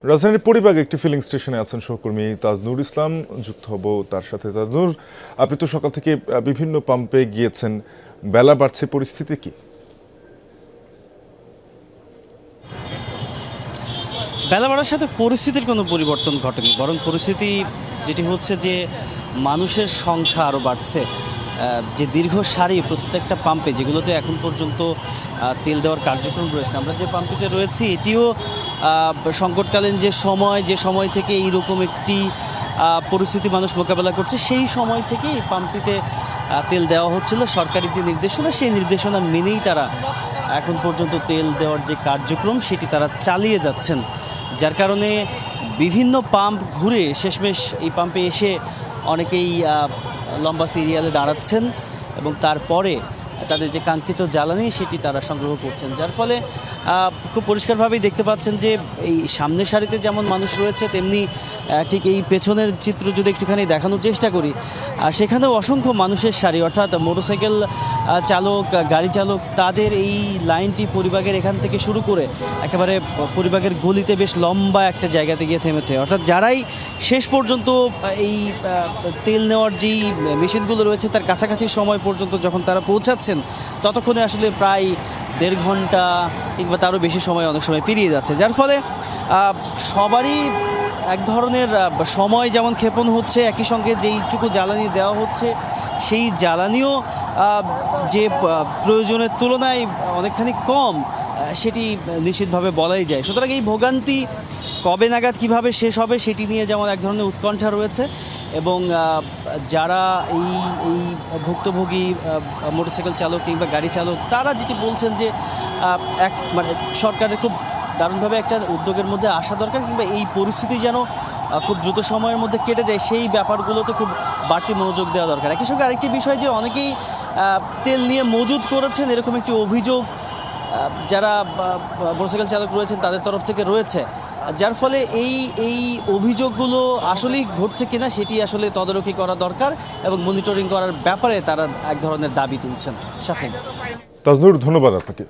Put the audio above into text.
রাজধানীর পরিবাগে একটি ফিলিং স্টেশনে আছেন সহকর্মী তাজনুর ইসলাম, যুক্ত হব তার সাথে। তাজনুর, আপনি তো সকাল থেকে বিভিন্ন পাম্পে গিয়েছেন, বেলা বাড়ছে, পরিস্থিতি কি? বেলা বাড়ার সাথে পরিস্থিতির কোনো পরিবর্তন ঘটেনি, বরং পরিস্থিতি যেটি হচ্ছে যে মানুষের সংখ্যা আরও বাড়ছে। যে দীর্ঘ সারি প্রত্যেকটা পাম্পে যেগুলোতে এখন পর্যন্ত তেল দেওয়ার কার্যক্রম রয়েছে, আমরা যে পাম্পটিতে রয়েছি এটিও সংকটকালীন যে সময় থেকে এইরকম একটি পরিস্থিতি মানুষ মোকাবেলা করছে, সেই সময় থেকে এই পাম্পটিতে তেল দেওয়া হচ্ছিল। সরকারি যে নির্দেশনা, সেই নির্দেশনা মেনেই তারা এখন পর্যন্ত তেল দেওয়ার যে কার্যক্রম সেটি তারা চালিয়ে যাচ্ছেন, যার কারণে বিভিন্ন পাম্প ঘুরে শেষমেশ এই পাম্পে এসে অনেকেই লম্বা সিরিয়ালে দাঁড়াচ্ছেন এবং তারপরে তাদের যে কাঙ্ক্ষিত জ্বালানি সেটি তারা সংগ্রহ করছেন, যার ফলে খুব পরিষ্কারভাবেই দেখতে পাচ্ছেন যে এই সামনের সারিতে যেমন মানুষ রয়েছে, তেমনি ঠিক এই পেছনের চিত্র যদি একটুখানি দেখানোর চেষ্টা করি, সেখানেও অসংখ্য মানুষের সারি, অর্থাৎ মোটরসাইকেল চালক, গাড়ি চালক, তাদের এই লাইনটি পরিবাগের এখান থেকে শুরু করে একেবারে পরিবাগের গলিতে বেশ লম্বা একটা জায়গাতে গিয়ে থেমেছে। অর্থাৎ যারাই শেষ পর্যন্ত এই তেল নেওয়ার যেই মেশিনগুলো রয়েছে তার কাছাকাছি সময় পর্যন্ত যখন তারা পৌঁছাচ্ছেন, ততক্ষণে আসলে প্রায় 1.5 ঘন্টা কিংবা তারও বেশি সময় অনেক সময় পেরিয়ে যাচ্ছে, যার ফলে সবারই এক ধরনের সময় যেমন ক্ষেপণ হচ্ছে, একই সঙ্গে যেইটুকু জ্বালানি দেওয়া হচ্ছে সেই জ্বালানিও যে প্রয়োজনের তুলনায় অনেকখানি কম, সেটি নিশ্চিতভাবে বলাই যায়। সুতরাং এই ভোগান্তি কবে নাগাদ কীভাবে শেষ হবে সেটি নিয়ে যেমন এক ধরনের উৎকণ্ঠা রয়েছে, এবং যারা এই ভুক্তভোগী মোটরসাইকেল চালক কিংবা গাড়ি চালক, তারা যেটি বলছেন যে সরকারের খুব দারুণভাবে একটা উদ্যোগের মধ্যে আসা দরকার, কিংবা এই পরিস্থিতি যেন খুব দ্রুত সময়ের মধ্যে কেটে যায়, সেই ব্যাপারগুলোতে খুব বাড়তি মনোযোগ দেওয়া দরকার। একই সঙ্গে আরেকটি বিষয় যে অনেকেই তেল নিয়ে মজুত করেছেন, এরকম একটি অভিযোগ যারা মোটরসাইকেল চালক রয়েছেন তাদের তরফ থেকে রয়েছে, যার ফলে এই অভিযোগগুলো আসলেই ঘটছে কিনা সেটি আসলে তদারকি করা দরকার এবং মনিটরিং করার ব্যাপারে তারা এক ধরনের দাবি তুলছেন। শাফিন। তাজনুর, ধন্যবাদ আপনাকে।